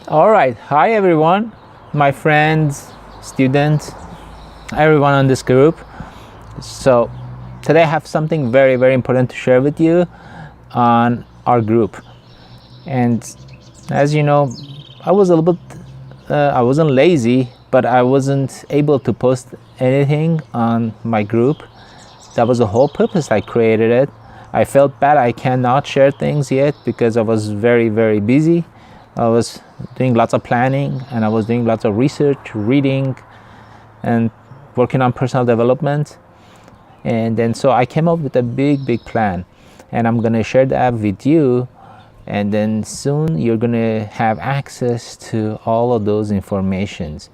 All right. Hi, everyone, my friends, students, everyone on this group. So, today I have something very, very important to share with you on our group. And as you know, I was a little bit, I wasn't lazy, but I wasn't able to post anything on my group. That was the whole purpose I created it. I felt bad I cannot share things yet because I was very, very busy. I was doing lots of planning and I was doing lots of research, reading, and working on personal development. And then so I came up with a big plan, and I'm gonna share that with you. And then soon you're gonna have access to all of those informations.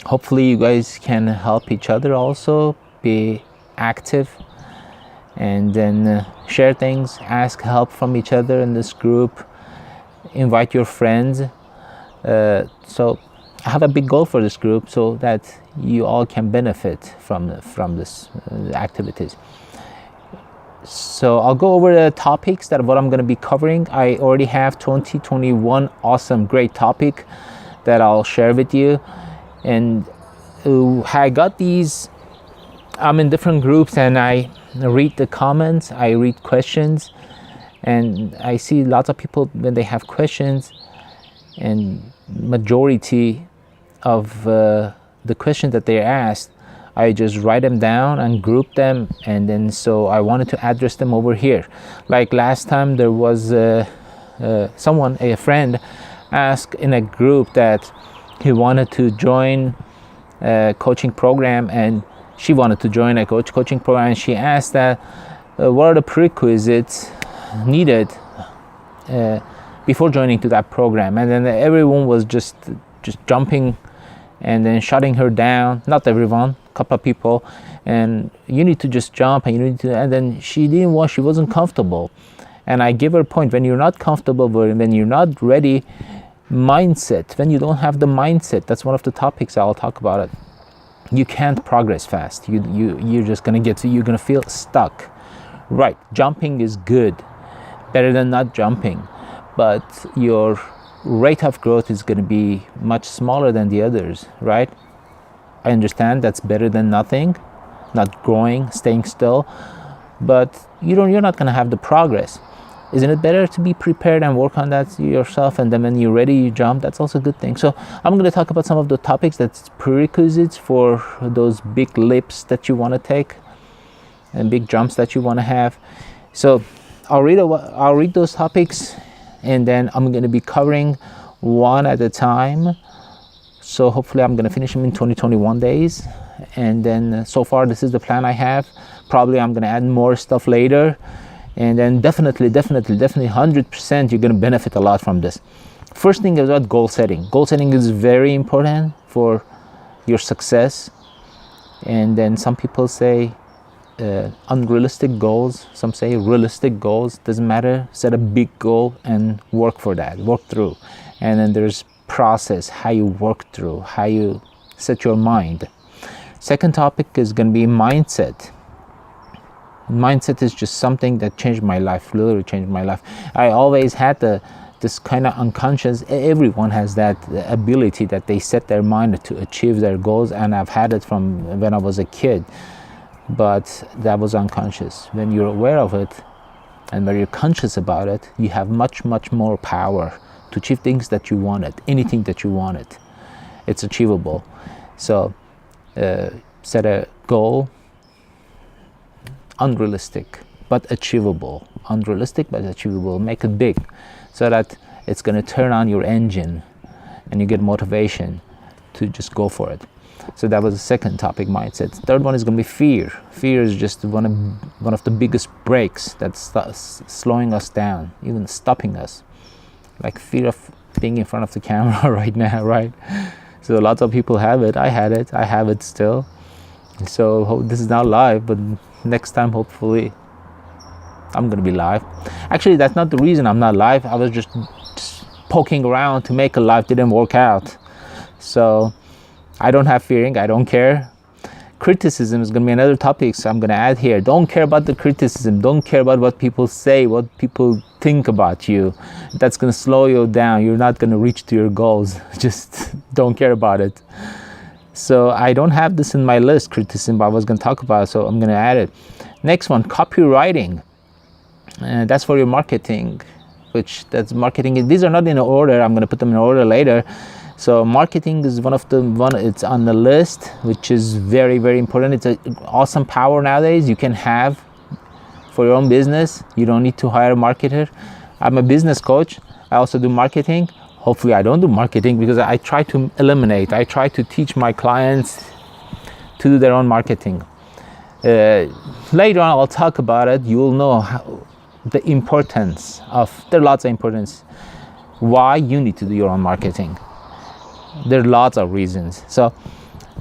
Hopefully you guys can help each other also, be active, and then share things, ask help from each other in this group, invite your friends. So I have a big goal for this group so that you all can benefit from this activities. So I'll go over the topics that what I'm going to be covering. I already have 2021 awesome great topic that I'll share with you. And I got these, I'm in different groups and I read the comments, I read questions, and I see lots of people when they have questions, and majority of the questions that they asked, I just write them down and group them, and then so I wanted to address them over here. Like last time there was someone, a friend, asked in a group that he wanted to join a coaching program, and she wanted to join a coaching program, and she asked that what are the prerequisites needed before joining to that program. And then everyone was just jumping and then shutting her down. Not everyone, a couple of people. And you need to just jump, and you need to, and then she wasn't comfortable. And I give her a point: when you're not comfortable, when you're not ready, mindset, when you don't have the mindset, that's one of the topics I'll talk about it. You can't progress fast. You're just gonna you're gonna feel stuck. Right, jumping is good, better than not jumping, but your rate of growth is going to be much smaller than the others, right? I understand that's better than nothing, not growing, staying still, but you're not going to have the progress. Isn't it better to be prepared and work on that yourself, and then when you're ready you jump? That's also a good thing. So I'm going to talk about some of the topics that's prerequisites for those big leaps that you want to take and big jumps that you want to have. So I'll read those topics, and then I'm going to be covering one at a time. So hopefully I'm going to finish them in 2021 days. And then so far this is the plan I have. Probably I'm going to add more stuff later, and then definitely 100% you're going to benefit a lot from this. First thing is about goal setting. Goal setting is very important for your success. And then some people say unrealistic goals, some say realistic goals. Doesn't matter, set a big goal and work for that, work through. And then there's process, how you work through, how you set your mind. Second topic is going to be mindset. Mindset is just something that changed my life, literally changed my life. I always had this kind of unconscious, everyone has that ability that they set their mind to achieve their goals, and I've had it from when I was a kid. But that was unconscious. When you're aware of it and when you're conscious about it, you have much more power to achieve things that you wanted, anything that you wanted. It's achievable. So set a goal, unrealistic but achievable. Unrealistic but achievable. Make it big so that it's going to turn on your engine and you get motivation to just go for it. So that was the second topic, mindset. Third one is going to be fear. Fear is just one of the biggest brakes that's slowing us down, even stopping us. Like fear of being in front of the camera right now, right? So lots of people have it. I had it. I have it still. So this is not live, but next time hopefully I'm going to be live. Actually, that's not the reason I'm not live. I was just poking around to make a live. Didn't work out. So I don't have fearing. I don't care. Criticism is going to be another topic, so I'm going to add here. Don't care about the criticism. Don't care about what people say, what people think about you. That's going to slow you down. You're not going to reach to your goals. Just don't care about it. So I don't have this in my list, criticism, but I was going to talk about it, so I'm going to add it. Next one, copywriting. That's for your marketing, that's marketing. These are not in order. I'm going to put them in order later. So marketing is it's on the list, which is very, very important. It's an awesome power nowadays you can have for your own business. You don't need to hire a marketer. I'm a business coach. I also do marketing. Hopefully I don't do marketing, because I try to teach my clients to do their own marketing. Later on I'll talk about it. You will know the importance of, there are lots of importance why you need to do your own marketing. There are lots of reasons. So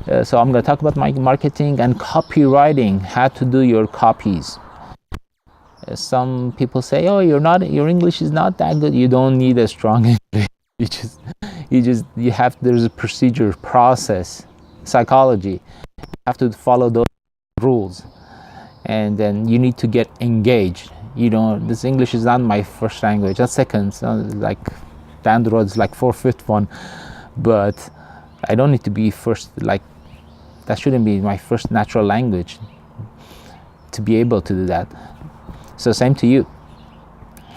I'm going to talk about my marketing and copywriting, how to do your copies. Some people say, oh, your English is not that good. You don't need a strong English. There's a procedure, process, psychology. You have to follow those rules, and then you need to get engaged. This English is not my first language. That's second. So like down the road, it's like fourth, fifth one. But I don't need to be first. Like, that shouldn't be my first natural language to be able to do that. So same to you.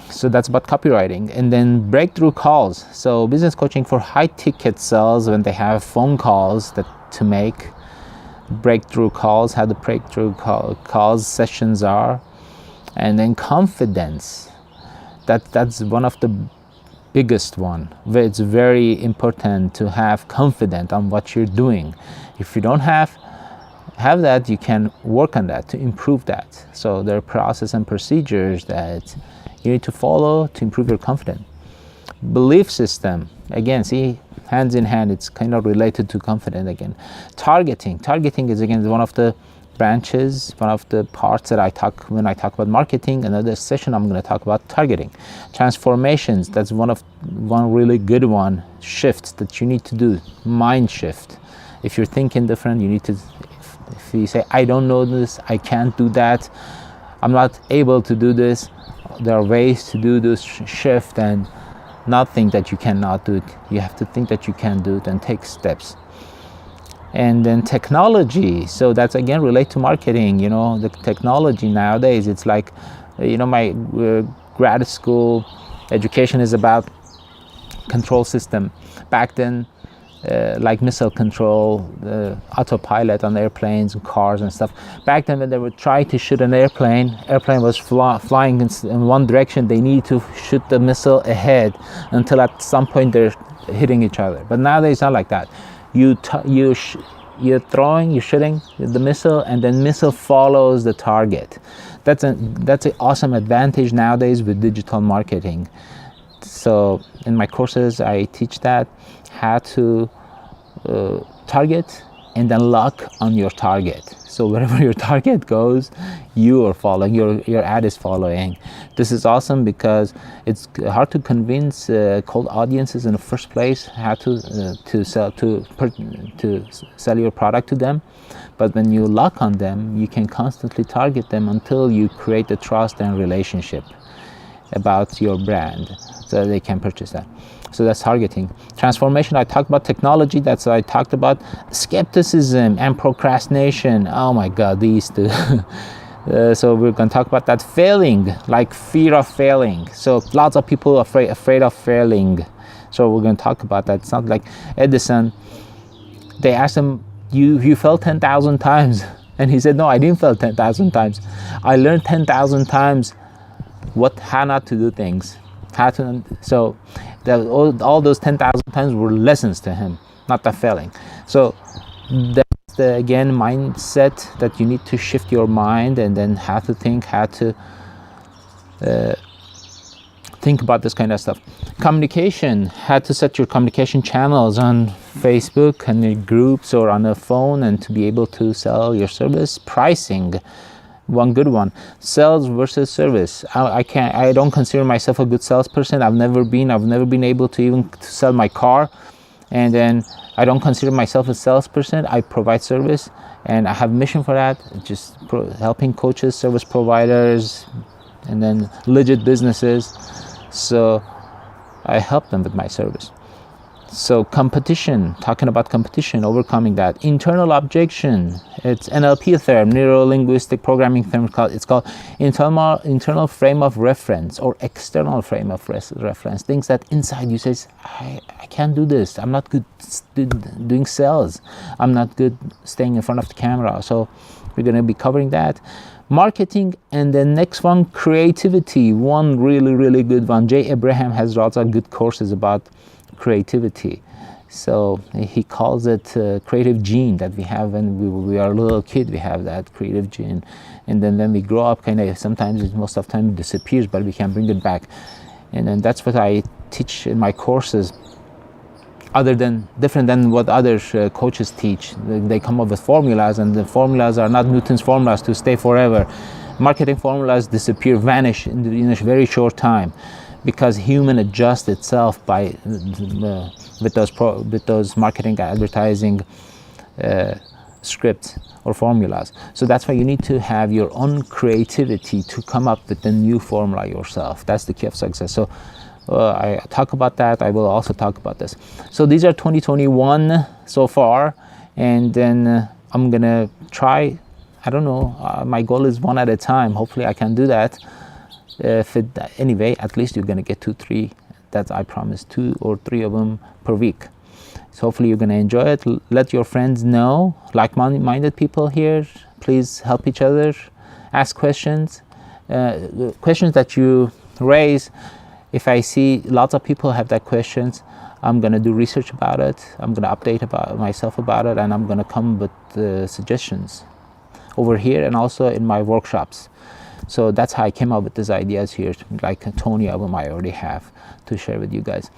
So that's about copywriting. And then breakthrough calls. So business coaching for high ticket sales, when they have phone calls to make. Breakthrough calls, how the breakthrough calls sessions are. And then confidence. That's one of the biggest one. It's very important to have confidence on what you're doing. If you don't have that, you can work on that to improve that. So there are processes and procedures that you need to follow to improve your confidence. Belief system, again, see, hands in hand, it's kind of related to confidence again. Targeting is again one of the branches, one of the parts that when I talk about marketing. Another session I'm going to talk about targeting. Transformations, that's one really good one. Shifts that you need to do, mind shift. If you're thinking different, you need to, if you say, I don't know this, I can't do that, I'm not able to do this, there are ways to do this shift, and not think that you cannot do it. You have to think that you can do it and take steps. And then technology, so that's again related to marketing. The technology nowadays, it's like, my grad school education is about control system. Back then, like missile control, autopilot on airplanes and cars and stuff. Back then, when they were trying to shoot an airplane was flying in one direction, they need to shoot the missile ahead until at some point they're hitting each other. But nowadays, it's not like that. You're shooting the missile, and then missile follows the target. That's an awesome advantage nowadays with digital marketing. So in my courses, I teach that, how to target and then lock on your target. So wherever your target goes, you are following, your ad is following. This is awesome because it's hard to convince cold audiences in the first place how to sell your product to them. But when you lock on them, you can constantly target them until you create the trust and relationship about your brand, so they can purchase that. So that's targeting. Transformation, I talked about technology. That's what I talked about. Skepticism and procrastination. Oh my God, these two. So we're going to talk about that. Failing, like fear of failing. So lots of people are afraid of failing. So we're going to talk about that. It's not like Edison. They asked him, you fell 10,000 times. And he said, no, I didn't fail 10,000 times. I learned 10,000 times how not to do things. So all those 10,000 times were lessons to him, not the failing. So that's the, again, mindset that you need to shift your mind, and then how to think about this kind of stuff. Communication, how to set your communication channels on Facebook and in groups or on a phone, and to be able to sell your service. Pricing, one good one. Sales versus service. I don't consider myself a good salesperson. I've never been able to even sell my car. And then I don't consider myself a salesperson. I provide service, and I have a mission for that, just helping coaches, service providers, and then legit businesses. So I help them with my service. So competition, talking about competition, overcoming that. Internal objection, it's NLP term, neuro-linguistic programming term. It's called internal frame of reference or external frame of reference. Things that inside you says, I can't do this. I'm not good doing sales. I'm not good staying in front of the camera. So we're going to be covering that. Marketing, and the next one, creativity. One really, really good one. Jay Abraham has lots of good courses about creativity. So he calls it creative gene that we have when we are a little kid. We have that creative gene, and then when we grow up, kind of sometimes, most of the time, it disappears, but we can bring it back. And then that's what I teach in my courses. Different than what other coaches teach. They come up with formulas, and the formulas are not Newton's formulas to stay forever. Marketing formulas disappear, vanish in a very short time, because human adjusts itself by with those marketing, advertising scripts or formulas. So that's why you need to have your own creativity to come up with the new formula yourself. That's the key of success. So I talk about that. I will also talk about this. So these are 2021 so far, and then I'm gonna try. I don't know. My goal is one at a time. Hopefully, I can do that. Anyway, at least you're gonna get 2-3. That I promise, 2 or 3 of them per week. So hopefully you're gonna enjoy it. Let your friends know, like-minded people here. Please help each other. Ask questions. Questions that you raise. If I see lots of people have that questions, I'm gonna do research about it. I'm gonna update myself about it, and I'm gonna come with suggestions over here and also in my workshops. So that's how I came up with these ideas here, like Tony album I already have to share with you guys.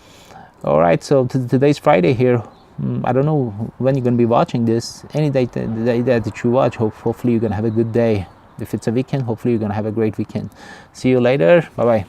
All right, so today's Friday here. I don't know when you're gonna be watching this. Any day that you watch, hopefully you're gonna have a good day. If it's a weekend, hopefully you're gonna have a great weekend. See you later. Bye bye.